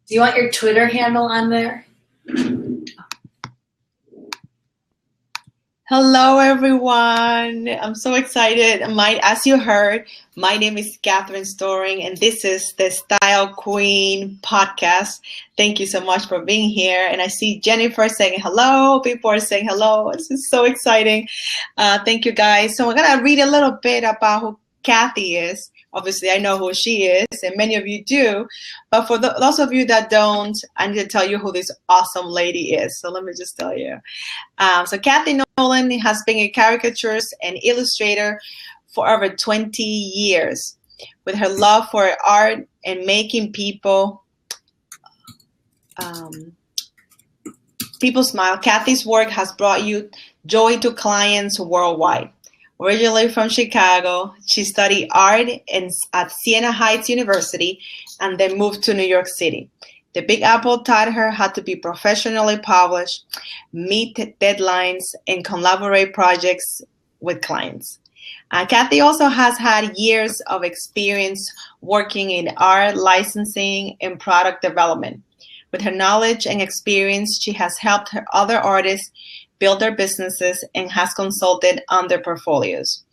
Do you want your Twitter handle on there? Hello, everyone. I'm so excited. As you heard, my name is Catherine Storing, and this is the Style Queen podcast. Thank you so much for being here. And I see Jennifer saying hello. People are saying hello. This is so exciting. Thank you, guys. So I'm going to read a little bit about who Cathy is. Obviously, I know who she is, and many of you do. But for those of you that don't, I need to tell you who this awesome lady is. So let me just tell you. So Cathy Nolan has been a caricaturist and illustrator for over 20 years. With her love for art and making people smile, Cathy's work has brought you joy to clients worldwide. Originally from Chicago, she studied art at Siena Heights University and then moved to New York City. The Big Apple taught her how to be professionally published, meet deadlines, and collaborate projects with clients. Cathy also has had years of experience working in art, licensing, and product development. With her knowledge and experience, she has helped other artists build their businesses and has consulted on their portfolios.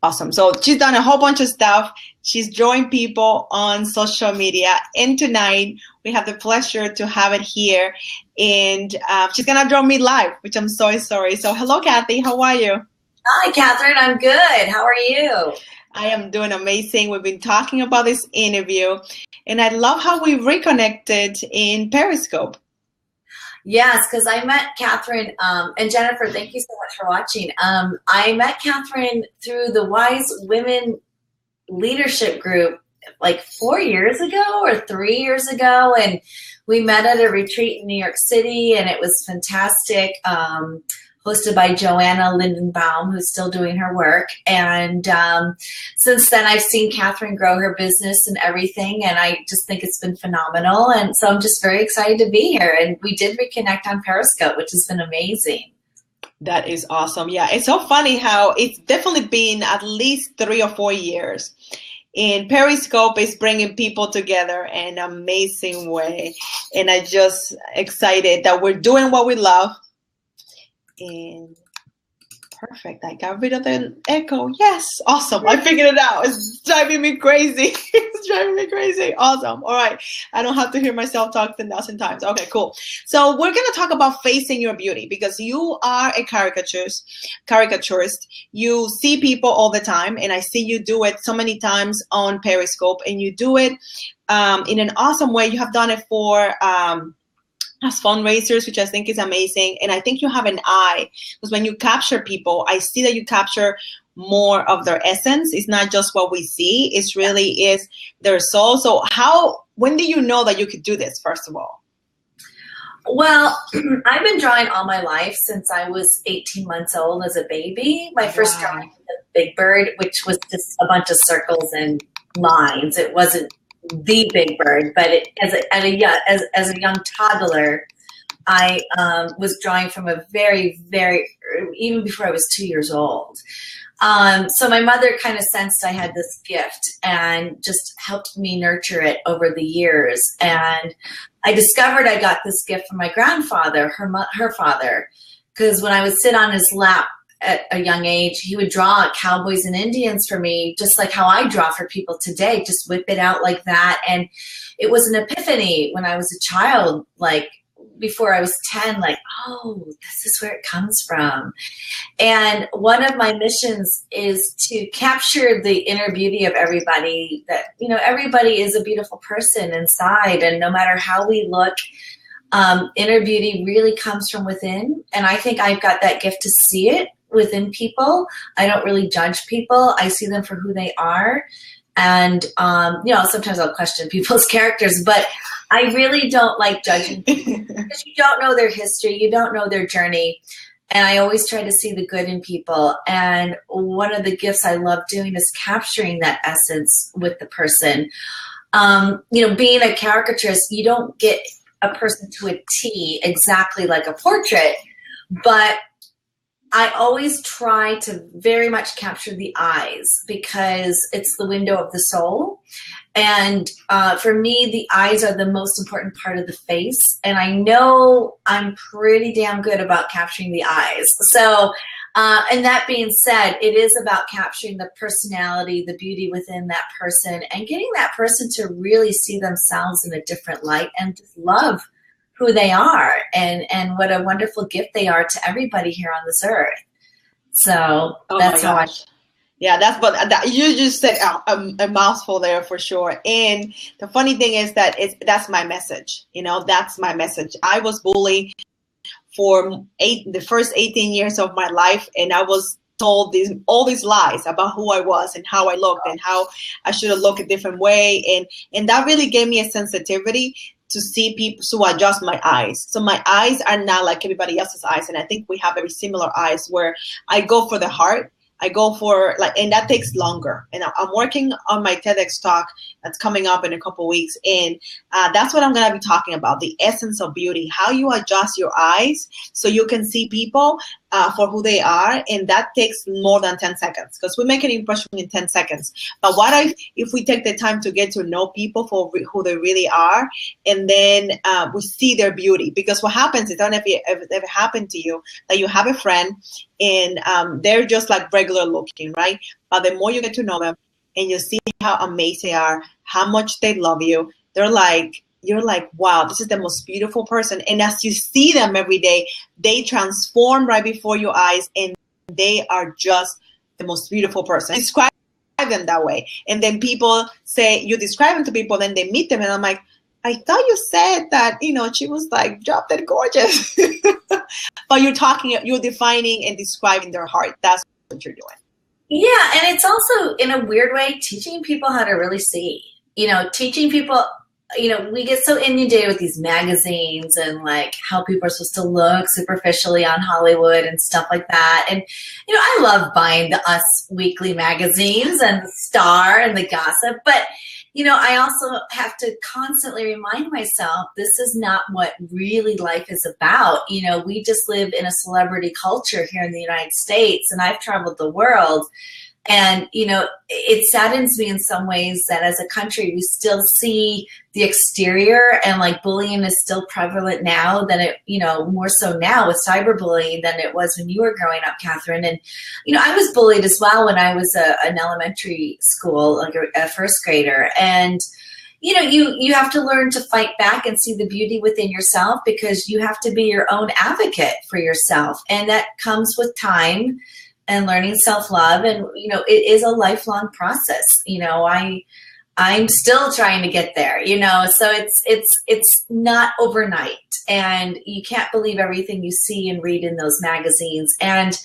Awesome. So she's done a whole bunch of stuff. She's joined people on social media. And tonight we have the pleasure to have it here. And she's going to join me live, which I'm so sorry. So hello, Cathy. How are you? Hi, Catherine. I'm good. How are you? I am doing amazing. We've been talking about this interview. And I love how we reconnected in Periscope. Yes, because I met Catherine, and Jennifer, thank you so much for watching. I met Catherine through the Wise Women Leadership Group like 4 years ago or 3 years ago, and we met at a retreat in New York City, and it was fantastic, hosted by Joanna Lindenbaum, who's still doing her work. And since then, I've seen Catherine grow her business and everything, and I just think it's been phenomenal. And so I'm just very excited to be here. And we did reconnect on Periscope, which has been amazing. That is awesome. Yeah, it's so funny how it's definitely been at least 3 or 4 years. And Periscope is bringing people together in an amazing way. And I'm just excited that we're doing what we love. And perfect. I got rid of the echo. Yes. Awesome. I figured it out. It's driving me crazy. It's driving me crazy. Awesome. All right. I don't have to hear myself talk 10,000 times. Okay, cool. So we're going to talk about facing your beauty because you are a caricaturist. You see people all the time, and I see you do it so many times on Periscope, and you do it in an awesome way. You have done it for as fundraisers, which I think is amazing. And I think you have an eye, because when you capture people, I see that you capture more of their essence. It's not just what we see, it really is their soul. So when do you know that you could do this, first of all? Well, I've been drawing all my life since I was 18 months old as a baby. My first drawing was a Big Bird, which was just a bunch of circles and lines. It wasn't the Big Bird, but as a young toddler, I was drawing from a very, very, even before I was 2 years old. So my mother kind of sensed I had this gift and just helped me nurture it over the years. And I discovered I got this gift from my grandfather, her father, because when I would sit on his lap at a young age, he would draw cowboys and Indians for me, just like how I draw for people today, just whip it out like that. And it was an epiphany when I was a child, like before I was 10, like, oh, this is where it comes from. And one of my missions is to capture the inner beauty of everybody, that, you know, everybody is a beautiful person inside. And no matter how we look, inner beauty really comes from within. And I think I've got that gift to see it within people. I don't really judge people. I see them for who they are. And, you know, sometimes I'll question people's characters, but I really don't like judging people because you don't know their history. You don't know their journey. And I always try to see the good in people. And one of the gifts I love doing is capturing that essence with the person. You know, being a caricaturist, you don't get a person to a T exactly like a portrait, but I always try to very much capture the eyes because it's the window of the soul. And for me, the eyes are the most important part of the face. And I know I'm pretty damn good about capturing the eyes. So, and that being said, it is about capturing the personality, the beauty within that person, and getting that person to really see themselves in a different light and just love who they are, and what a wonderful gift they are to everybody here on this earth. So that's how I. Yeah, you just said a mouthful there for sure. And the funny thing is that that's my message. That's my message. I was bullied for the first 18 years of my life, and I was told all these lies about who I was and how I looked and how I should have looked a different way, and that really gave me a sensitivity to see people, to adjust my eyes. So my eyes are not like everybody else's eyes, and I think we have very similar eyes where I go for the heart. I go for and that takes longer. And I'm working on my TEDx talk that's coming up in a couple of weeks. And that's what I'm going to be talking about, the essence of beauty, how you adjust your eyes so you can see people for who they are. And that takes more than 10 seconds because we make an impression in 10 seconds. But what if we take the time to get to know people for who they really are, and then we see their beauty? Because what happens is, I don't know if it ever happened to you, that you have a friend and they're just like regular looking, right? But the more you get to know them and you see how amazing they are, how much they love you, you're like, wow, this is the most beautiful person. And as you see them every day, they transform right before your eyes, and they are just the most beautiful person. Describe them that way. And then people say, you describe them to people, then they meet them, and I'm like, I thought you said that, she was like drop dead gorgeous. But you're defining and describing their heart. That's what you're doing. Yeah, and it's also, in a weird way, teaching people how to really see. Teaching people, we get so inundated with these magazines and like how people are supposed to look superficially on Hollywood and stuff like that. And, I love buying the Us Weekly magazines and the Star and the Gossip, but I also have to constantly remind myself this is not what really life is about. We just live in a celebrity culture here in the United States, and I've traveled the world. And, it saddens me in some ways that as a country, we still see the exterior, and like bullying is still prevalent now than it, more so now with cyberbullying than it was when you were growing up, Catherine. And, I was bullied as well when I was an elementary school, like a first grader. And, you have to learn to fight back and see the beauty within yourself, because you have to be your own advocate for yourself. And that comes with time and learning self-love. And, it is a lifelong process. I'm still trying to get there, so it's not overnight, and you can't believe everything you see and read in those magazines. And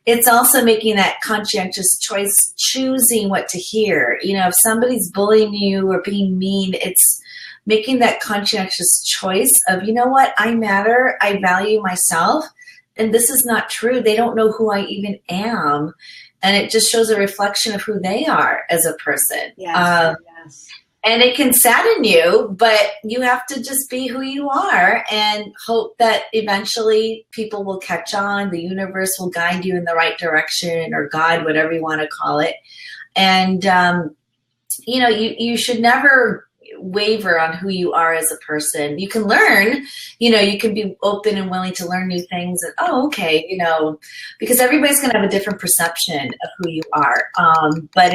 it's also making that conscientious choice, choosing what to hear. If somebody's bullying you or being mean, it's making that conscientious choice of, what, I matter, I value myself. And this is not true. They don't know who I even am. And it just shows a reflection of who they are as a person. Yes. And it can sadden you, but you have to just be who you are and hope that eventually people will catch on. The universe will guide you in the right direction, or God, whatever you want to call it. And, you should never waver on who you are as a person. You can learn, you can be open and willing to learn new things, and okay, because everybody's going to have a different perception of who you are. But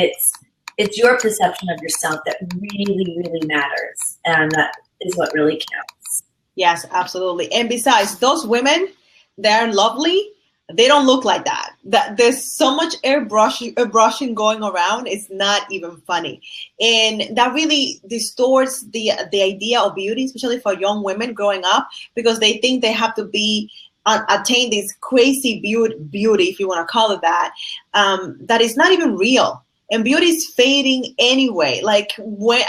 it's your perception of yourself that really, really matters, and that is what really counts. Yes, absolutely. And besides, those women, they're lovely. They don't look like that. There's so much airbrushing going around. It's not even funny. And that really distorts the idea of beauty, especially for young women growing up, because they think they have to attain this crazy beauty, if you want to call it that, that is not even real. And beauty is fading anyway. Like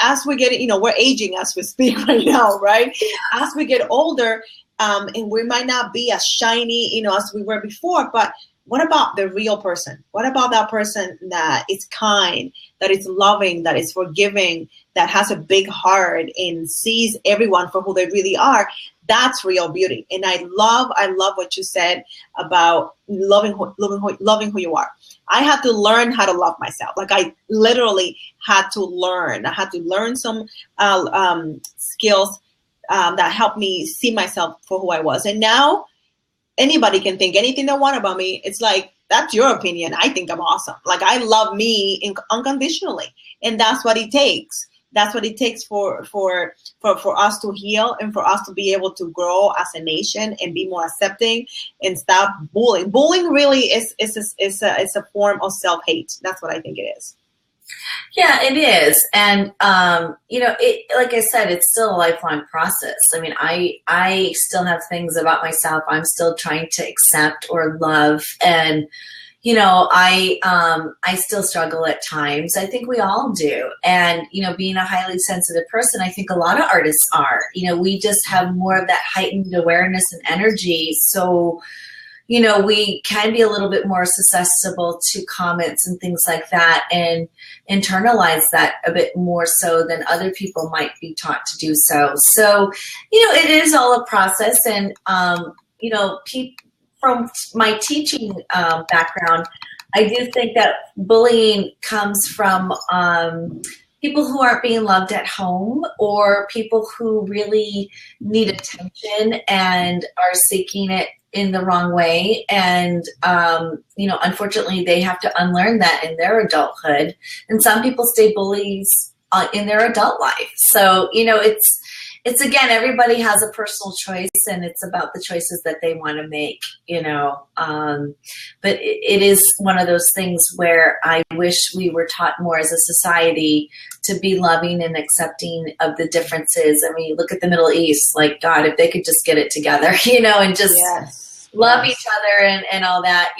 as we get, we're aging as we speak right now, right? As we get older, and we might not be as shiny, as we were before, but what about the real person? What about that person that is kind, that is loving, that is forgiving, that has a big heart and sees everyone for who they really are? That's real beauty. And I love what you said about loving who you are. I had to learn how to love myself. Like I literally had to learn. I had to learn some skills that helped me see myself for who I was. And now anybody can think anything they want about me. It's like, that's your opinion. I think I'm awesome. Like I love me unconditionally. And that's what it takes. That's what it takes for us to heal and for us to be able to grow as a nation and be more accepting and stop bullying. Bullying really is a form of self-hate. That's what I think it is. Yeah, it is. And, like I said, it's still a lifelong process. I mean, I still have things about myself I'm still trying to accept or love. And, I still struggle at times. I think we all do. And, being a highly sensitive person, I think a lot of artists are. We just have more of that heightened awareness and energy. So, we can be a little bit more susceptible to comments and things like that and internalize that a bit more so than other people might be taught to do so. So, it is all a process. And, from my teaching background, I do think that bullying comes from people who aren't being loved at home or people who really need attention and are seeking it in the wrong way. And, unfortunately, they have to unlearn that in their adulthood. And some people stay bullies in their adult life. So, it's again, everybody has a personal choice and it's about the choices that they want to make, but it is one of those things where I wish we were taught more as a society to be loving and accepting of the differences. I mean, look at the Middle East, like God, if they could just get it together, and just love each other and all that,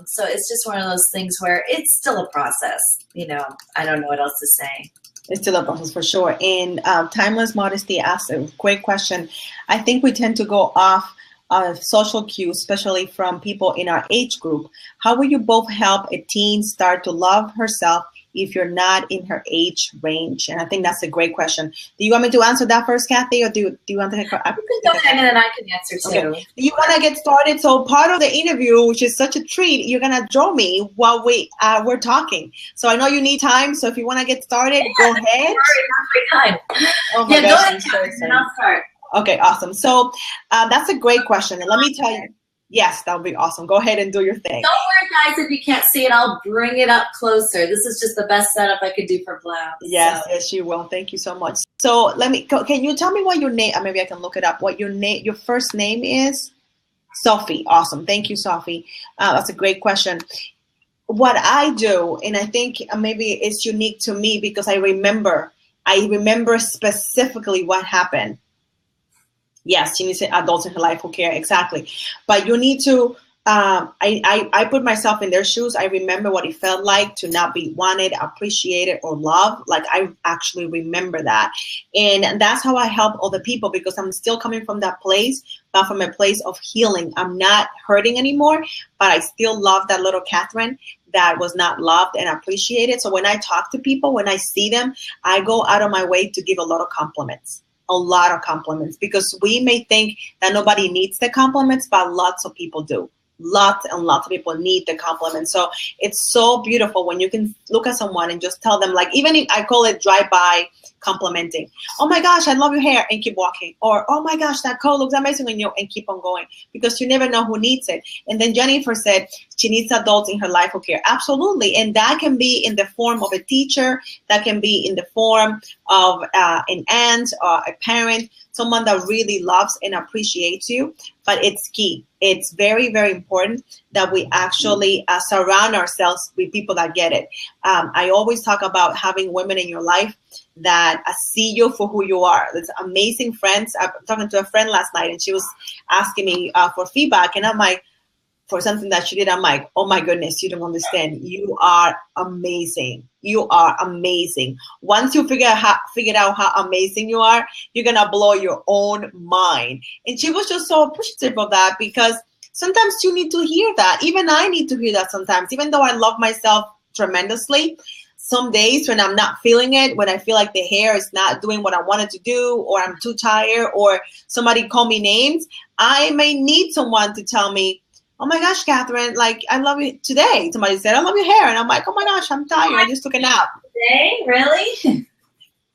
so it's just one of those things where it's still a process, I don't know what else to say. It's still a process for sure. And Timeless Modesty asked a great question. I think we tend to go off of social cues, especially from people in our age group. How will you both help a teen start to love herself if you're not in her age range? And I think that's a great question. Do you want me to answer that first, Cathy, or do you want to take? You can go ahead and then I can answer too. Okay. Do you want to get started? So part of the interview, which is such a treat, you're gonna draw me while we're talking. So I know you need time. So if you want to get started, go ahead. Time. Oh my gosh, go ahead, and I'll start. Okay, awesome. So that's a great question, and let me tell you. Yes, that would be awesome. Go ahead and do your thing. Don't worry, guys, if you can't see it, I'll bring it up closer. This is just the best setup I could do for Blab. Yes, yes, you will. Thank you so much. So can you tell me what your name, maybe I can look it up, what your first name is? Sophie. Awesome. Thank you, Sophie. That's a great question. What I do, and I think maybe it's unique to me because I remember specifically what happened. Yes, she needs adults in her life who care, exactly. But you need to, I put myself in their shoes. I remember what it felt like to not be wanted, appreciated, or loved. Like I actually remember that. And that's how I help other people because I'm still coming from that place, but from a place of healing. I'm not hurting anymore, but I still love that little Catherine that was not loved and appreciated. So when I talk to people, when I see them, I go out of my way to give a lot of compliments. A lot of compliments because we may think that nobody needs the compliments, but lots of people do. Lots and lots of people need the compliments. So it's so beautiful when you can look at someone and just tell them, like, even if I call it drive-by complimenting. Oh my gosh, I love your hair, and keep walking. Or, oh my gosh, that coat looks amazing on you, and keep on going because you never know who needs it. And then Jennifer said she needs adults in her life who care. Absolutely. And that can be in the form of a teacher. That can be in the form of an aunt or a parent, someone that really loves and appreciates you. But it's key. It's very, very important that we actually surround ourselves with people that get it. I always talk about having women in your life that see you for who you are. There's amazing friends. I was talking to a friend last night and she was asking me for feedback. And I'm like, for something that she did, I'm like, oh my goodness, you don't understand. You are amazing. You are amazing. Once you figured out how amazing you are, you're going to blow your own mind. And she was just so appreciative of that because sometimes you need to hear that. Even I need to hear that sometimes, even though I love myself tremendously. Some days when I'm not feeling it, when I feel like the hair is not doing what I wanted to do, or I'm too tired, or somebody call me names, I may need someone to tell me, oh my gosh, Catherine, like, I love you today. Somebody said, I love your hair. And I'm like, oh my gosh, I'm tired. I just took a nap. Today? Really?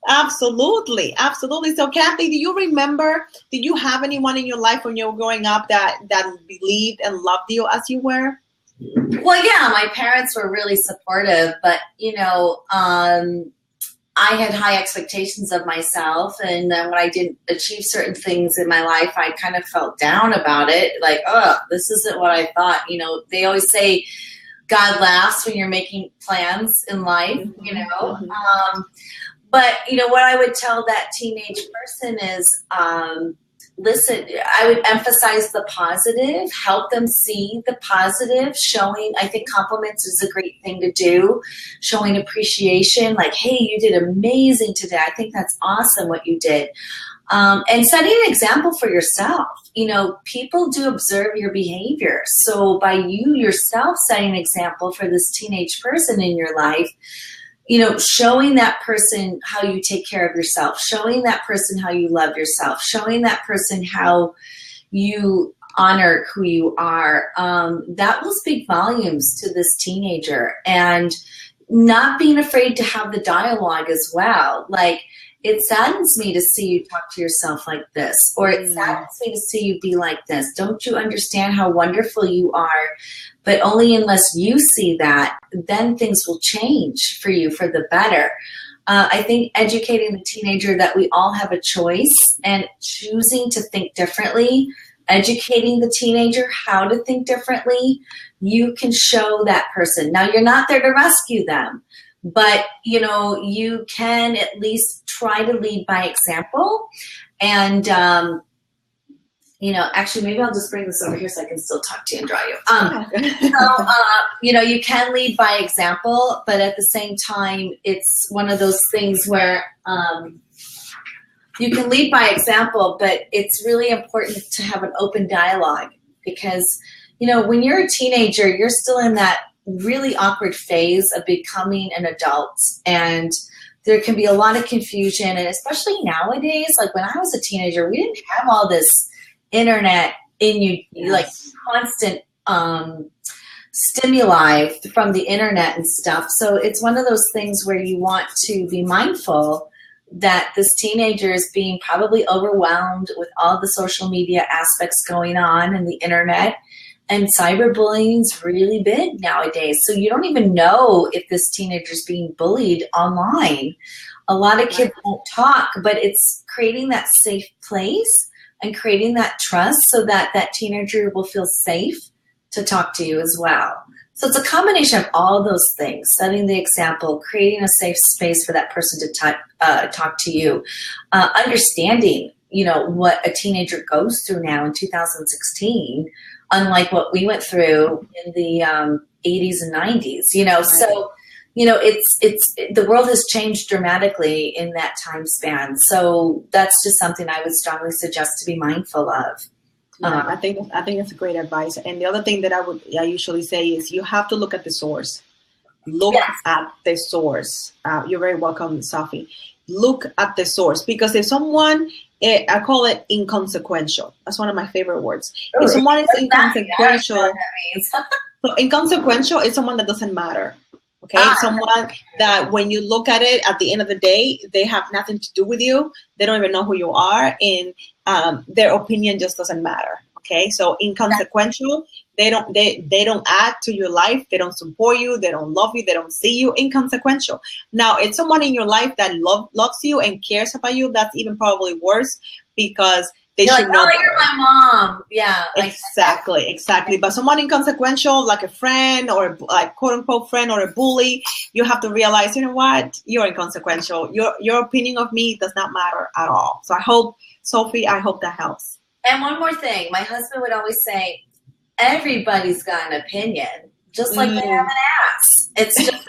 Absolutely. Absolutely. So Kathy, do you remember, did you have anyone in your life when you were growing up that believed and loved you as you were? Well, yeah, my parents were really supportive, but, I had high expectations of myself, and then when I didn't achieve certain things in my life, I kind of felt down about it. Like, oh, this isn't what I thought. They always say God laughs when you're making plans in life, But, what I would tell that teenage person is, listen, I would emphasize the positive, help them see the positive, showing, I think compliments is a great thing to do, showing appreciation, like, hey, you did amazing today. I think that's awesome what you did. And setting an example for yourself. People do observe your behavior. So by you yourself setting an example for this teenage person in your life, showing that person how you take care of yourself, showing that person how you love yourself, showing that person how you honor who you are, that will speak volumes to this teenager. And not being afraid to have the dialogue as well. Like, it saddens me to see you talk to yourself like this, or it saddens me to see you be like this. Don't you understand how wonderful you are? But only unless you see that, then things will change for you for the better. I think educating the teenager that we all have a choice, and choosing to think differently, educating the teenager how to think differently, you can show that person. Now, you're not there to rescue them, but you can at least try to lead by example. And actually, maybe I'll just bring this over here so I can still talk to you and draw you. You can lead by example, but at the same time, it's one of those things where you can lead by example, but it's really important to have an open dialogue, because, when you're a teenager, you're still in that really awkward phase of becoming an adult, and there can be a lot of confusion. And especially nowadays, like when I was a teenager, we didn't have all this internet in you, like constant stimuli from the internet and stuff. So it's one of those things where you want to be mindful that this teenager is being probably overwhelmed with all the social media aspects going on and the internet. And cyberbullying is really big nowadays. So you don't even know if this teenager is being bullied online. A lot of kids won't talk, but it's creating that safe place and creating that trust so that that teenager will feel safe to talk to you as well. So it's a combination of all those things: setting the example, creating a safe space for that person to talk to you, understanding, what a teenager goes through now in 2016, unlike what we went through in the 80s and 90s. So it's the world has changed dramatically in that time span. So that's just something I would strongly suggest to be mindful of. I think it's great advice. And the other thing that I usually say is you have to look at the source. Look at the source. You're very welcome, Sophie. Look at the source, because if someone, I call it inconsequential. That's one of my favorite words. Oh, if someone is inconsequential, so inconsequential is someone that doesn't matter. Okay, someone that when you look at it, at the end of the day, they have nothing to do with you. They don't even know who you are, and their opinion just doesn't matter. Okay, so inconsequential, they don't add to your life. They don't support you. They don't love you. They don't see you. Inconsequential. Now, it's someone in your life that loves you and cares about you. That's even probably worse, because they should know. You're my mom. Yeah. Exactly. But someone inconsequential, like a friend, or like quote unquote friend, or a bully, you have to realize, you know what? You're inconsequential. Your opinion of me does not matter at all. So I hope, Sophie, that helps. And one more thing, my husband would always say, everybody's got an opinion, just like they have an ass. It's just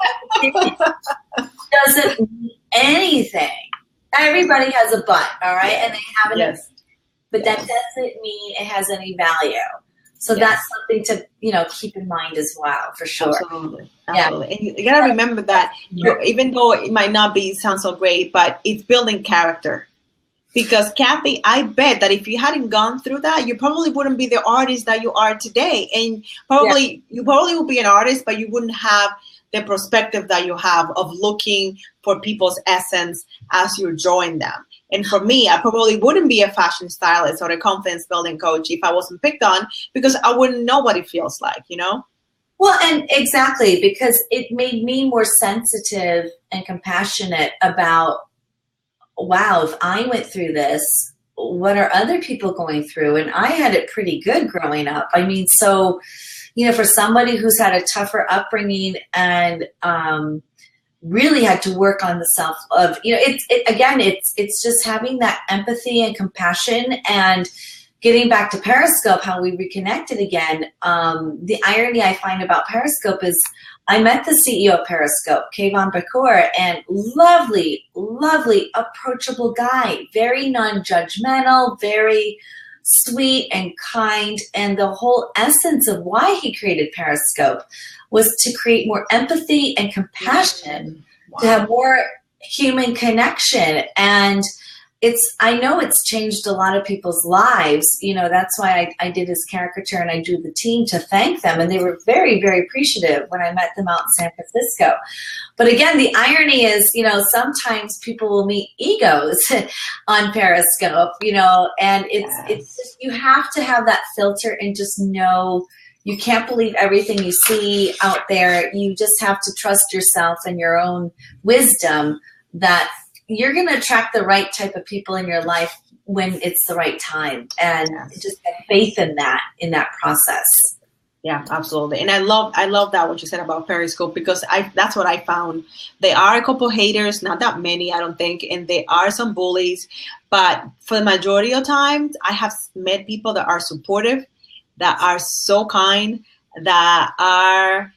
doesn't mean anything. Everybody has a butt, all right? And they have an opinion. But that doesn't mean it has any value. So that's something to, keep in mind as well, for sure. Absolutely. Absolutely. And you gotta remember that even though it might not sound so great, but it's building character. Because Cathy, I bet that if you hadn't gone through that, you probably wouldn't be the artist that you are today. And you probably would be an artist, but you wouldn't have the perspective that you have of looking for people's essence as you're drawing them. And for me, I probably wouldn't be a fashion stylist or a confidence building coach if I wasn't picked on, because I wouldn't know what it feels like, Well, and exactly, because it made me more sensitive and compassionate about, wow, if I went through this, what are other people going through? And I had it pretty good growing up. I mean, so, for somebody who's had a tougher upbringing and really had to work on the self of, it's just having that empathy and compassion, and getting back to Periscope, how we reconnected again. The irony I find about Periscope is I met the CEO of Periscope, Kayvon Bakur, and lovely, lovely, approachable guy, very non-judgmental, very sweet and kind. And the whole essence of why he created Periscope was to create more empathy and compassion, to have more human connection. And I know it's changed a lot of people's lives. That's why I did his caricature and I drew the team to thank them. And they were very, very appreciative when I met them out in San Francisco. But again, the irony is, sometimes people will meet egos on Periscope, and it's just, you have to have that filter and just know you can't believe everything you see out there. You just have to trust yourself and your own wisdom that you're going to attract the right type of people in your life when it's the right time, and just have faith in that process. Yeah, absolutely. And I love that what you said about Periscope, because that's what I found. There are a couple haters, not that many, I don't think, and there are some bullies, but for the majority of times, I have met people that are supportive, that are so kind, that are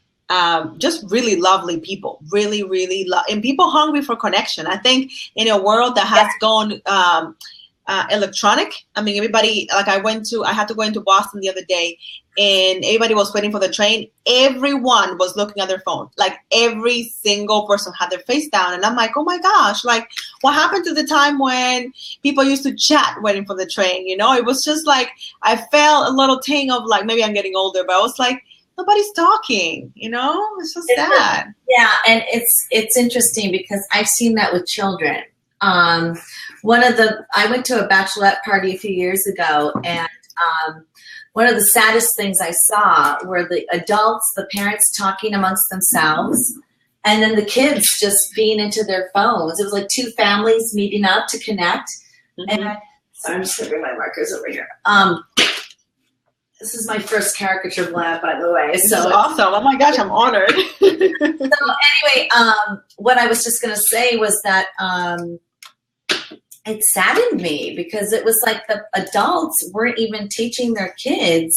just really lovely people, really, really and people hungry for connection. I think in a world that has gone electronic, I mean, everybody, like I had to go into Boston the other day, and everybody was waiting for the train. Everyone was looking at their phone. Like every single person had their face down. And I'm like, oh my gosh, like what happened to the time when people used to chat waiting for the train? It was just like, I felt a little thing of like, maybe I'm getting older, but I was like, nobody's talking, it's just sad. Yeah. And it's interesting because I've seen that with children. I went to a bachelorette party a few years ago, and one of the saddest things I saw were the adults, the parents talking amongst themselves, and then the kids just being into their phones. It was like two families meeting up to connect. Mm-hmm. And I'm just going to bring my markers over here. This is my first caricature blab, by the way. This is awesome. Oh my gosh, I'm honored. So anyway, what I was just going to say was that it saddened me, because it was like the adults weren't even teaching their kids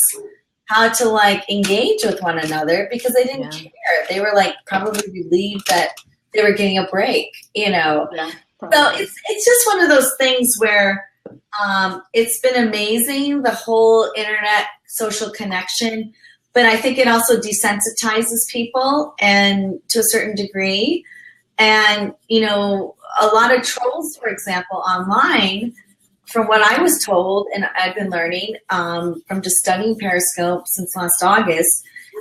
how to like engage with one another, because they didn't care. They were like probably relieved that they were getting a break, Yeah, so it's just one of those things where it's been amazing, the whole internet social connection, but I think it also desensitizes people, and to a certain degree. And, a lot of trolls, for example, online, from what I was told, and I've been learning from just studying Periscope since last August,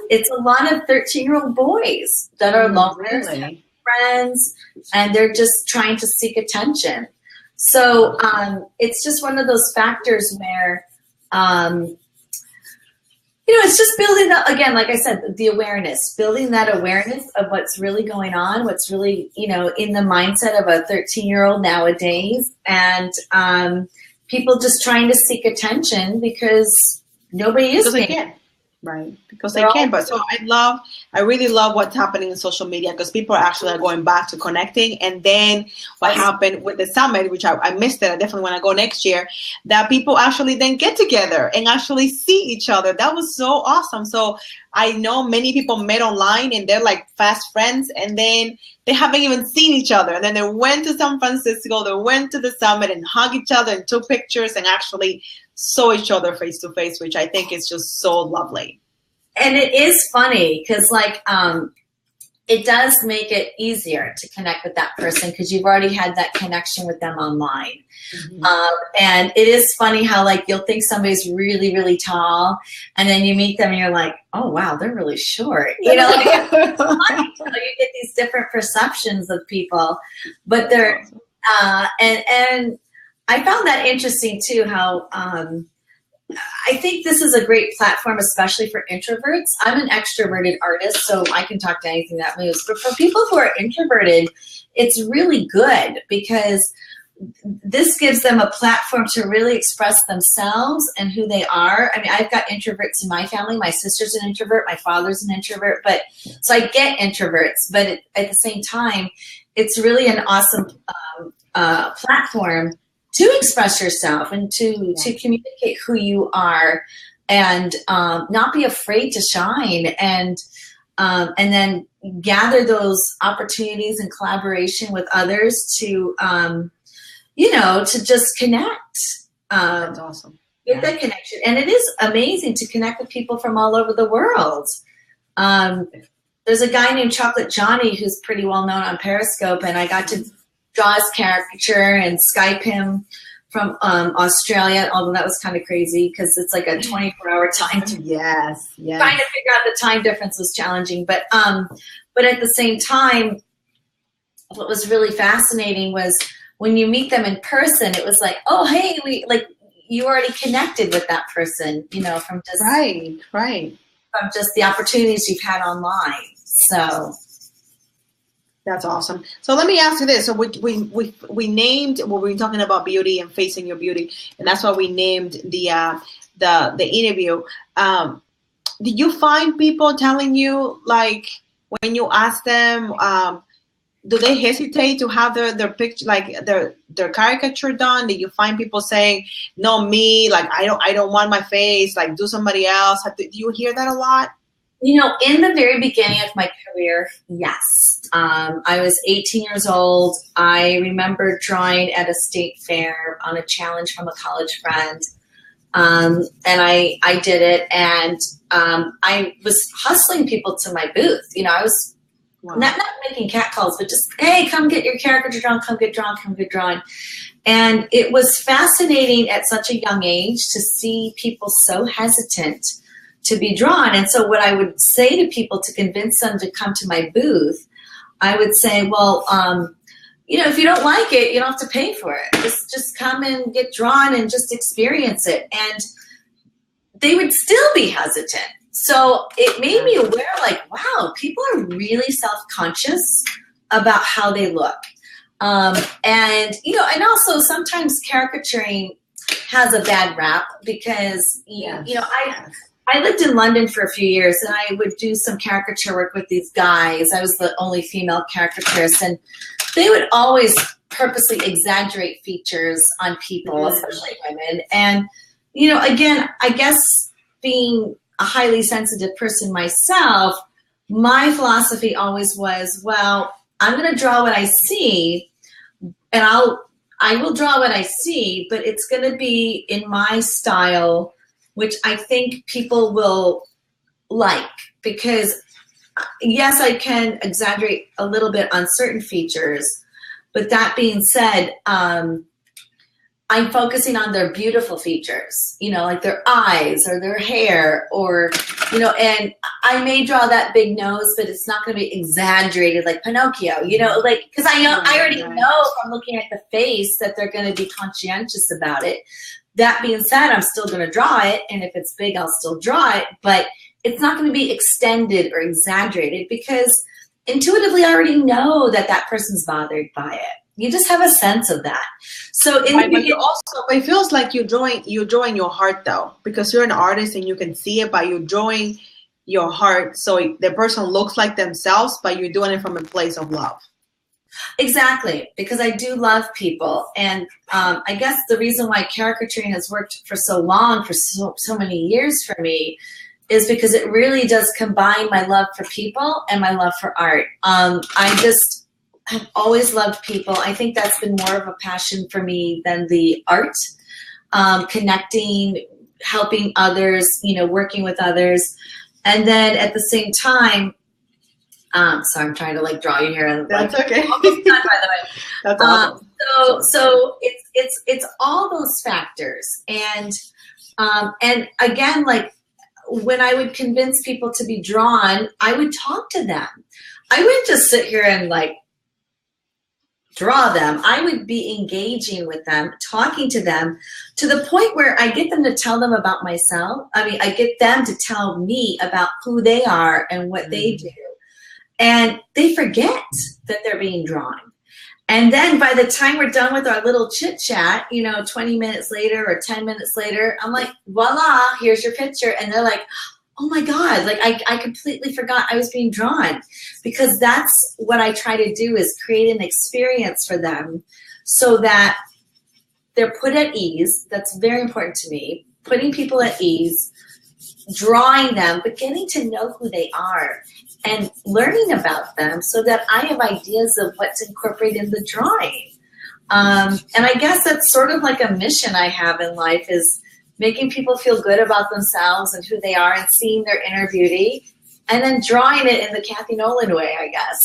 it's a lot of 13-year-old boys that are loners, have friends, and they're just trying to seek attention. So it's just one of those factors where, it's just building up, again, like I said, the awareness, building that awareness of what's really going on, what's really, in the mindset of a 13-year-old nowadays, and people just trying to seek attention because nobody is paying. Right, because they can. But so I really love what's happening in social media, because people actually are going back to connecting. And then what happened with the summit, which I missed it, I definitely want to go next year, that people actually then get together and actually see each other. That was so awesome. So I know many people met online and they're like fast friends, and then they haven't even seen each other. And then they went to San Francisco, they went to the summit and hugged each other and took pictures and actually saw each other face to face, which I think is just so lovely. And it is funny because like, it does make it easier to connect with that person because you've already had that connection with them online. Mm-hmm. And it is funny how like you'll think somebody's really, really tall and then you meet them and you're like, oh, wow, they're really short. You know, like, it's funny. You get these different perceptions of people, but they're, and I found that interesting too, how, I think this is a great platform, especially for introverts. I'm an extroverted artist, so I can talk to anything that moves. But for people who are introverted, it's really good because this gives them a platform to really express themselves and who they are. I mean, I've got introverts in my family. My sister's an introvert. My father's an introvert. But so I get introverts, but at the same time, it's really an awesome platform to express yourself and to communicate who you are and not be afraid to shine and then gather those opportunities and collaboration with others to, to just connect. That's awesome. Get that connection. And it is amazing to connect with people from all over the world. There's a guy named Chocolate Johnny who's pretty well known on Periscope, and I got to draw his caricature and Skype him from Australia, although that was kind of crazy because it's like a 24-hour time difference. Yes. Trying to figure out the time difference was challenging. But at the same time, what was really fascinating was when you meet them in person, it was like, oh, hey, you already connected with that person, from just right. From just the opportunities you've had online. So that's awesome. So let me ask you this. So we named, well, we were talking about beauty and facing your beauty, and that's why we named the interview. Did you find people telling you, like, when you ask them, do they hesitate to have their picture, like their caricature done? Did you find people saying, no, me, like I don't want my face, like do somebody else? Do you hear that a lot? In the very beginning of my career, yes. I was 18 years old. I remember drawing at a state fair on a challenge from a college friend. And I did it. And I was hustling people to my booth. I was not making catcalls, but just, hey, come get your caricature drawn, come get drawn. And it was fascinating at such a young age to see people so hesitant to be drawn. And so what I would say to people to convince them to come to my booth, I would say, well, if you don't like it, you don't have to pay for it. Just come and get drawn and just experience it. And they would still be hesitant. So it made me aware, like, wow, people are really self-conscious about how they look. And also sometimes caricaturing has a bad rap because, I lived in London for a few years and I would do some caricature work with these guys. I was the only female caricaturist, and they would always purposely exaggerate features on people, especially women. And, again, I guess being a highly sensitive person myself, my philosophy always was, well, I'm going to draw what I see, and I will draw what I see, but it's going to be in my style, which I think people will like, because yes, I can exaggerate a little bit on certain features, but that being said, I'm focusing on their beautiful features, like their eyes or their hair or, and I may draw that big nose, but it's not going to be exaggerated like Pinocchio, because I already know from looking at the face that they're going to be conscientious about it. That being said, I'm still going to draw it, and if it's big, I'll still draw it, but it's not going to be extended or exaggerated because intuitively I already know that that person's bothered by it. You just have a sense of that. So but it feels like you're drawing your heart, though, because you're an artist and you can see it, but you're drawing your heart, so the person looks like themselves, but you're doing it from a place of love. Exactly, because I do love people, and I guess the reason why caricaturing has worked for so long, for so many years for me, is because it really does combine my love for people and my love for art. have always loved people. I think that's been more of a passion for me than the art. Connecting, helping others, working with others. And then at the same time, so I'm trying to like draw you here. That's okay. Almost done, by the way. That's awesome. So it's all those factors. And again, like when I would convince people to be drawn, I would talk to them. I wouldn't just sit here and like draw them. I would be engaging with them, talking to them to the point where I get them to tell them about myself. I mean, I get them to tell me about who they are and what they do. And they forget that they're being drawn. And then by the time we're done with our little chit chat, 20 minutes later or 10 minutes later, I'm like, voila, here's your picture. And they're like, oh my God, like I completely forgot I was being drawn, because that's what I try to do, is create an experience for them so that they're put at ease. That's very important to me, putting people at ease, drawing them, but getting to know who they are and learning about them so that I have ideas of what to incorporate in the drawing. And I guess that's sort of like a mission I have in life, is making people feel good about themselves and who they are and seeing their inner beauty, and then drawing it in the Cathy Nolan way, I guess,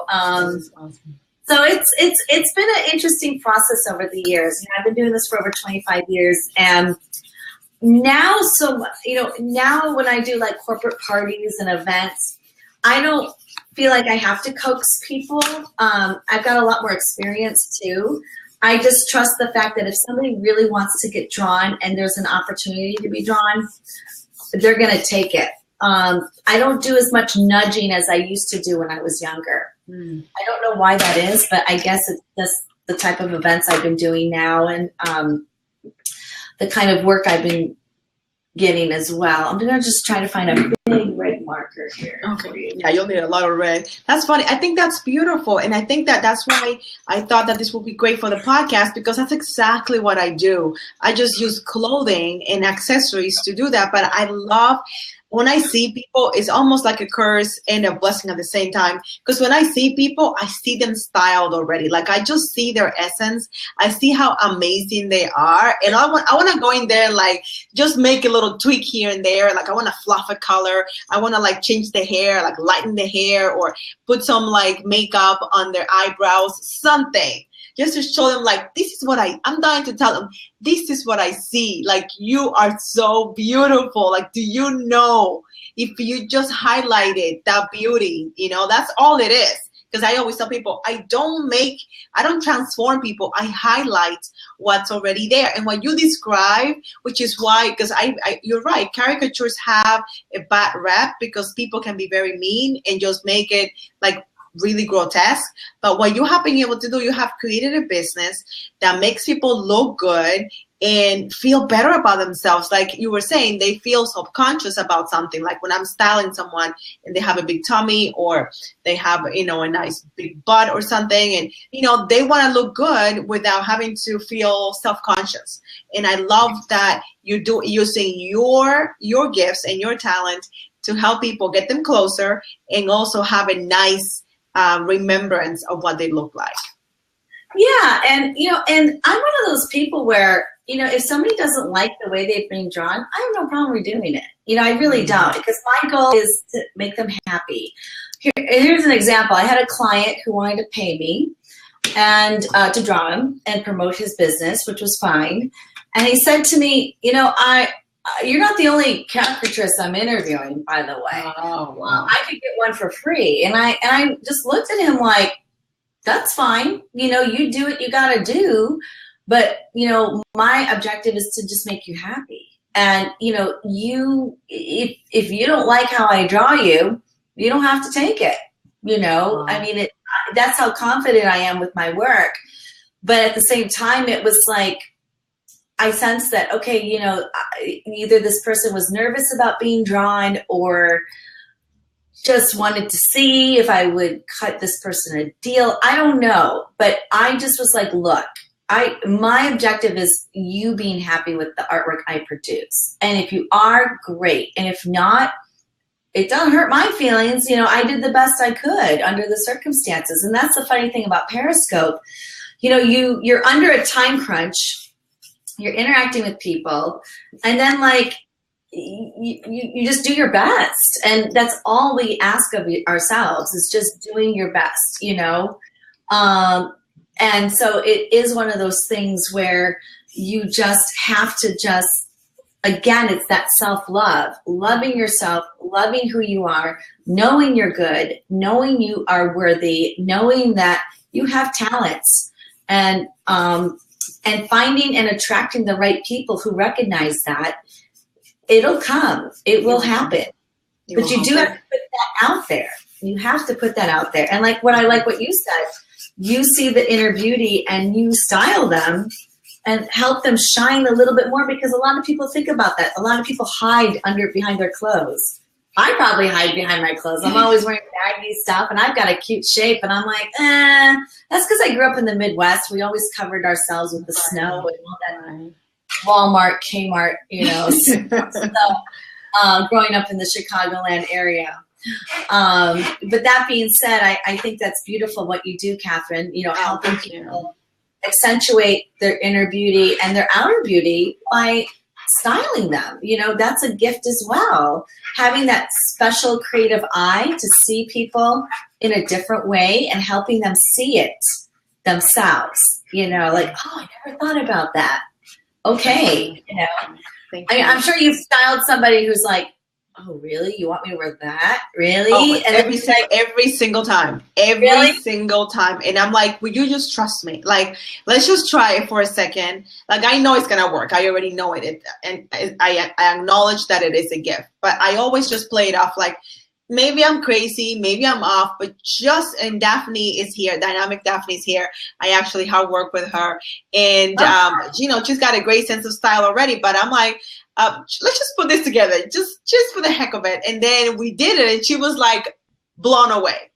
Awesome. So it's been an interesting process over the years. I've been doing this for over 25 years. And now, now when I do like corporate parties and events, I don't feel like I have to coax people. I've got a lot more experience too. I just trust the fact that if somebody really wants to get drawn and there's an opportunity to be drawn, they're going to take it. I don't do as much nudging as I used to do when I was younger. I don't know why that is, but I guess it's just the type of events I've been doing now, and the kind of work I've been getting as well. I'm going to just try to find a big red marker here. Okay. Yeah, you'll need a lot of red. That's funny. I think that's beautiful. And I think that's why I thought that this would be great for the podcast, because that's exactly what I do. I just use clothing and accessories to do that. But I love when I see people, it's almost like a curse and a blessing at the same time. Because when I see people, I see them styled already. Like I just see their essence. I see how amazing they are. And I want to go in there and like just make a little tweak here and there. Like I want to fluff a color. I want to like change the hair, like lighten the hair, or put some like makeup on their eyebrows, something. Just to show them like, this is what I'm dying to tell them, this is what I see. Like, you are so beautiful. Like, do you know, if you just highlighted that beauty, that's all it is. Because I always tell people, I don't transform people. I highlight what's already there. And what you describe, which is why, because you're right, caricatures have a bad rep because people can be very mean and just make it like really grotesque. But what you have been able to do, you have created a business that makes people look good and feel better about themselves. Like you were saying, they feel subconscious about something. Like when I'm styling someone and they have a big tummy, or they have, a nice big butt or something, and, they want to look good without having to feel self-conscious. And I love that you're using your gifts and your talent to help people, get them closer, and also have a nice remembrance of what they look like. Yeah, and and I'm one of those people where if somebody doesn't like the way they've been drawn, I have no problem redoing it. I really don't, because my goal is to make them happy. Here's an example. I had a client who wanted to pay me and to draw him and promote his business, which was fine. And he said to me, you're not the only caricaturist I'm interviewing, by the way. Oh, wow. I could get one for free. And I just looked at him like, that's fine. You do what you got to do. But, my objective is to just make you happy. And, if you don't like how I draw you, you don't have to take it. Wow. I mean, that's how confident I am with my work. But at the same time, it was like, I sensed that, okay, either this person was nervous about being drawn or just wanted to see if I would cut this person a deal. I don't know. But I just was like, look, my objective is you being happy with the artwork I produce. And if you are, great. And if not, it doesn't hurt my feelings. You know, I did the best I could under the circumstances. And that's the funny thing about Periscope. You know, you're under a time crunch, you're interacting with people, and then like you just do your best. And that's all we ask of ourselves, is just doing your best, you know? And so it is one of those things where you just have to just, again, it's that self-love, loving yourself, loving who you are, knowing you're good, knowing you are worthy, knowing that you have talents, and finding and attracting the right people who recognize that. It'll come. It will happen. But you do have to put that out there. You have to put that out there. And like what you said, you see the inner beauty and you style them and help them shine a little bit more, because a lot of people think about that. A lot of people hide behind their clothes. I probably hide behind my clothes. I'm always wearing baggy stuff, and I've got a cute shape, and I'm like, that's because I grew up in the Midwest. We always covered ourselves with the snow and all that Walmart, Kmart, you know, growing up in the Chicagoland area. But that being said, I think that's beautiful what you do, Catherine, you know, helping people accentuate their inner beauty and their outer beauty by styling them. You know, that's a gift as well. Having that special creative eye to see people in a different way and helping them see it themselves, you know, like, oh, I never thought about that. Okay. You know, I'm sure you've styled somebody who's like, oh, really? You want me to wear that? Really? Oh, and every single time. Every single time. And I'm like, will you just trust me? Like, let's just try it for a second. Like, I know it's going to work. I already know it. And I acknowledge that it is a gift. But I always just play it off like, maybe I'm crazy, maybe I'm off, but and Daphne is here. Dynamic Daphne is here. I actually have worked with her. And, you know, she's got a great sense of style already. But I'm like, let's just put this together, just for the heck of it. And then we did it, and she was like blown away.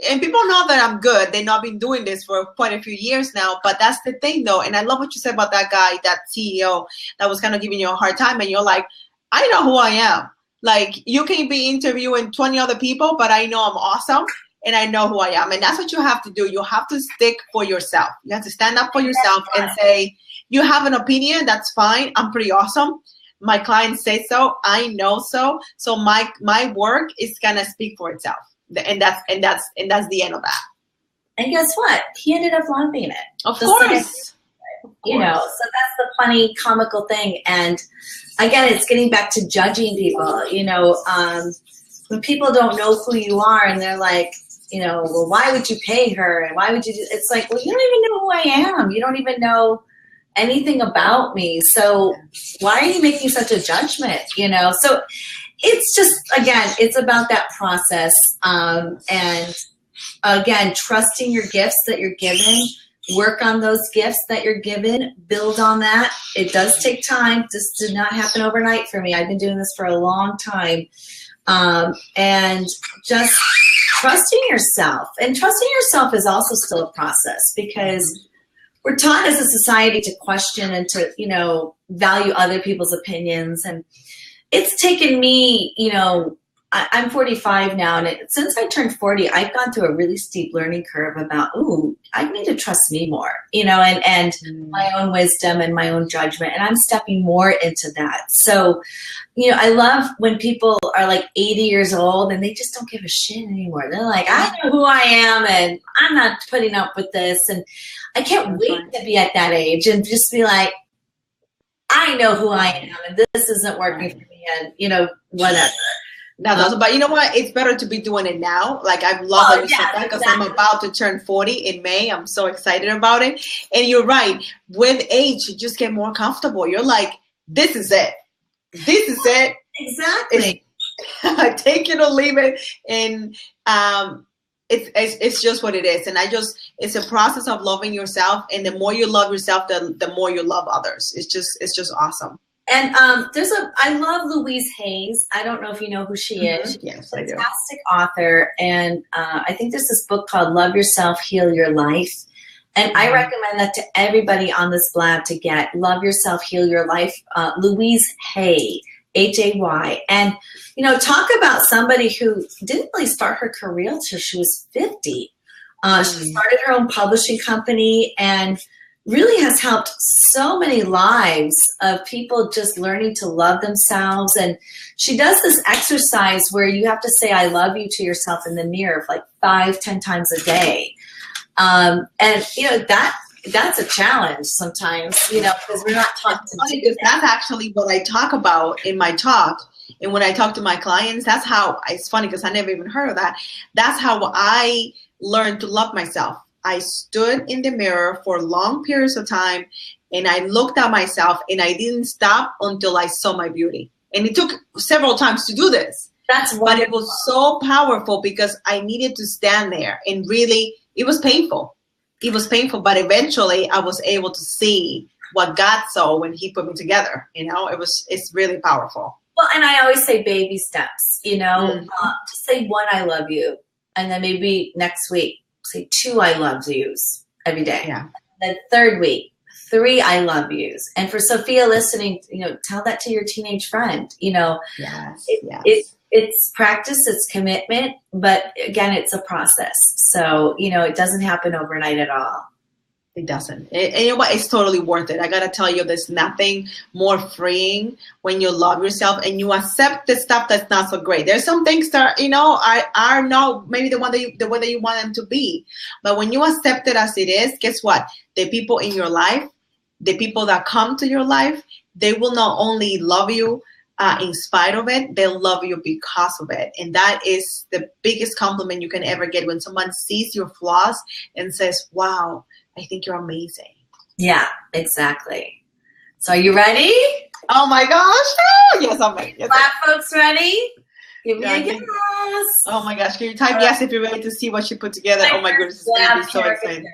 And people know that I'm good. They've not been doing this for quite a few years now, but that's the thing though. And I love what you said about that guy, that CEO that was kind of giving you a hard time. And you're like, I know who I am. Like, you can be interviewing 20 other people, but I know I'm awesome and I know who I am. And that's what you have to do. You have to stick for yourself. You have to stand up for yourself and say, you have an opinion, that's fine. I'm pretty awesome. My clients say so. I know so. So my work is gonna speak for itself. And that's the end of that. And guess what? He ended up loving it. Of course. You know, so that's the funny, comical thing. And again, it's getting back to judging people. You know, when people don't know who you are and they're like, you know, well, why would you pay her? And why would you do? It's like, well, you don't even know who I am. You don't even know anything about me. So why are you making such a judgment? You know, so it's just, again, it's about that process. And again, trusting your gifts that you're given. Work on those gifts that you're given, build on that. It does take time. This did not happen overnight for me. I've been doing this for a long time. And just trusting yourself. And trusting yourself is also still a process, because we're taught as a society to question and to, you know, value other people's opinions. And it's taken me, you know, I'm 45 now, and since I turned 40, I've gone through a really steep learning curve about, I need to trust me more, you know, and my own wisdom and my own judgment, and I'm stepping more into that. So, you know, I love when people are like 80 years old and they just don't give a shit anymore. They're like, I know who I am, and I'm not putting up with this, and I can't wait to be at that age and just be like, I know who I am, and this isn't working for me, and, you know, whatever. But you know what? It's better to be doing it now. Like, I love that you said that, because I'm about to turn 40 in May. I'm so excited about it. And you're right. With age, you just get more comfortable. You're like, this is it. This is it. Exactly. Take it or leave it. And it's just what it is. And it's a process of loving yourself. And the more you love yourself, the more you love others. It's just awesome. And I love Louise Hayes. I don't know if you know who she is. Yes, I do. Fantastic author. And I think there's this book called Love Yourself, Heal Your Life. And I recommend that to everybody on this blab to get. Love Yourself, Heal Your Life. Louise Hay, Hay. And, you know, talk about somebody who didn't really start her career till she was 50. She started her own publishing company and really has helped so many lives of people just learning to love themselves. And she does this exercise where you have to say, I love you to yourself in the mirror like 5-10 times a day. And, you know, that's a challenge sometimes, you know, because we're not taught to do that. That's actually what I talk about in my talk. And when I talk to my clients, that's how, it's funny because I never even heard of that. That's how I learned to love myself. I stood in the mirror for long periods of time and I looked at myself and I didn't stop until I saw my beauty. And it took several times to do this. That's wonderful. But it was so powerful because I needed to stand there and really, it was painful. It was painful, but eventually I was able to see what God saw when he put me together. You know, it's really powerful. Well, and I always say baby steps, you know, just say 1, I love you. And then maybe next week, say 2, I love yous every day. Yeah. And then 3rd week, 3 I love yous. And for Sophia listening, you know, tell that to your teenage friend, you know. Yes. It's practice, it's commitment, but again, it's a process. So, you know, it doesn't happen overnight at all. It doesn't. And you know what? It's totally worth it. I got to tell you, there's nothing more freeing when you love yourself and you accept the stuff that's not so great. There's some things that, you know, are not maybe the way that you want them to be. But when you accept it as it is, guess what? The people in your life, the people that come to your life, they will not only love you in spite of it, they'll love you because of it. And that is the biggest compliment you can ever get, when someone sees your flaws and says, wow, I think you're amazing. Yeah, exactly. So are you ready? Oh my gosh. Oh, yes, I'm ready. Yes, Clap, folks, ready? Give me a yes. Oh my gosh. Can you type yes if you're ready to see what she put together? Oh my goodness. It's going to be so exciting.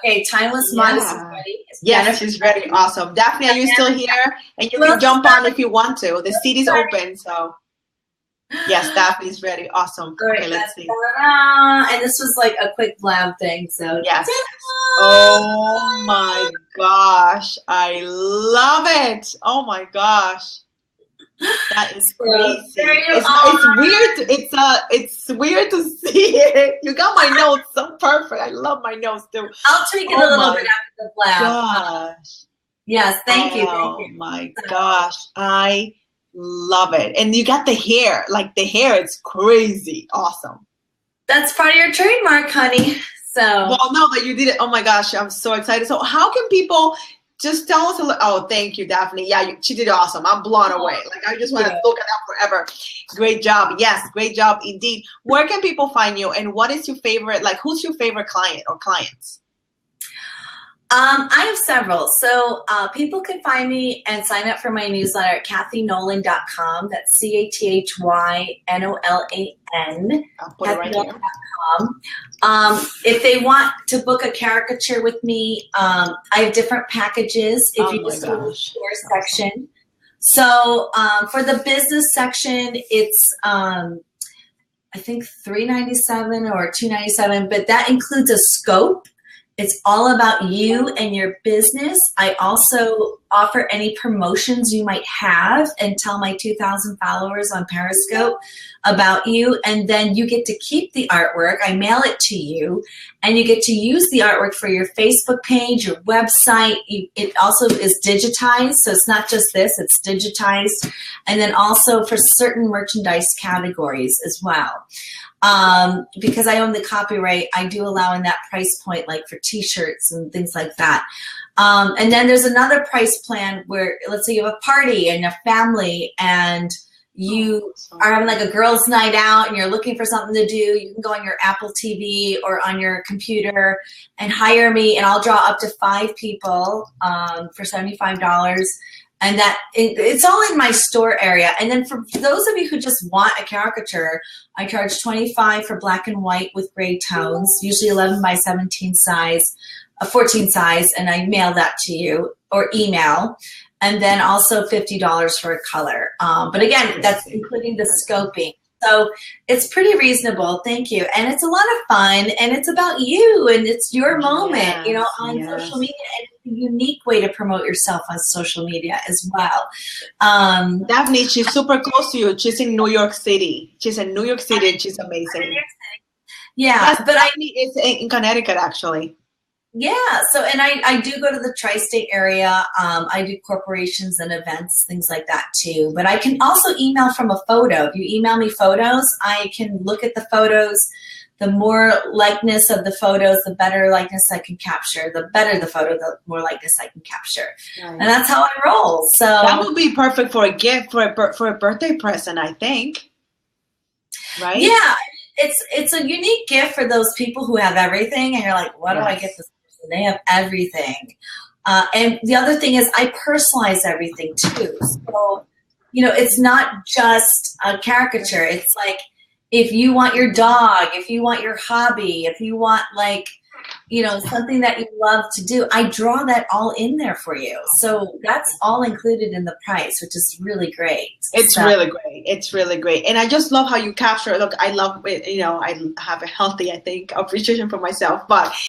Okay, Timeless Modest is ready. Yes, she's ready. Awesome. Daphne, are you still here? And you can jump on if you want to. The seat is open, so. Yes, Daphne's ready. Awesome. Right, okay, let's see. And this was like a quick blab thing, so. Yes. Oh my gosh. I love it. Oh my gosh. That is crazy. It's weird to see it. You got my notes so perfect. I love my notes too. I'll tweak it a little bit after the blab. Gosh. Yes, thank you. Oh my gosh. I love it. And you got the hair. Like the hair, it's crazy. Awesome. That's part of your trademark, honey. So. Well, no, but you did it. Oh my gosh, I'm so excited. So how can people just tell us a little? Oh, thank you, Daphne. Yeah, she did awesome. I'm blown away. Like I just want to look at that forever. Great job. Yes, great job indeed. Where can people find you? And what is your favorite? Like, who's your favorite client or clients? I have several. So people can find me and sign up for my newsletter at CathyNolan.com. That's CathyNolan. I'll put it right here. If they want to book a caricature with me, I have different packages. If you just go to the store section. So for the business section, it's I think $397 or $297, but that includes a scope. It's all about you and your business. I also offer any promotions you might have and tell my 2,000 followers on Periscope about you. And then you get to keep the artwork. I mail it to you and you get to use the artwork for your Facebook page, your website. It also is digitized. So it's not just this, it's digitized. And then also for certain merchandise categories as well. Because I own the copyright, I do allow in that price point, like for t-shirts and things like that. And then there's another price plan where, let's say you have a party and a family and you are having like a girls' night out and you're looking for something to do. You can go on your Apple TV or on your computer and hire me, and I'll draw up to 5 people for $75. And that it's all in my store area. And then for those of you who just want a caricature, I charge $25 for black and white with gray tones, usually 11 by 17 size, a 14 size, and I mail that to you or email. And then also $50 for a color. But again, that's including the scoping. So it's pretty reasonable. Thank you. And it's a lot of fun and it's about you and it's your moment, on social media. And unique way to promote yourself on social media as well. Daphne, she's super close to you. She's in New York City. She's in New York City and she's amazing. Yeah, yes, but Daphne is in Connecticut, actually. Yeah, so, and I do go to the tri-state area. I do corporations and events, things like that too. But I can also email from a photo. If you email me photos, I can look at the photos. The more likeness of the photos, the better likeness I can capture. The better the photo, the more likeness I can capture. Right. And that's how I roll. So that would be perfect for a gift, for a birthday present, I think. Right? Yeah, it's a unique gift for those people who have everything, and you're like, what do I get this person? They have everything. And the other thing is I personalize everything too. So, you know, it's not just a caricature. It's like, if you want your dog, if you want your hobby, if you want, like, you know, something that you love to do, I draw that all in there for you. So that's all included in the price, which is really great. It's really great. It's really great. And I just love how you capture, look, I love it. You know, I have a healthy, I think, appreciation for myself, but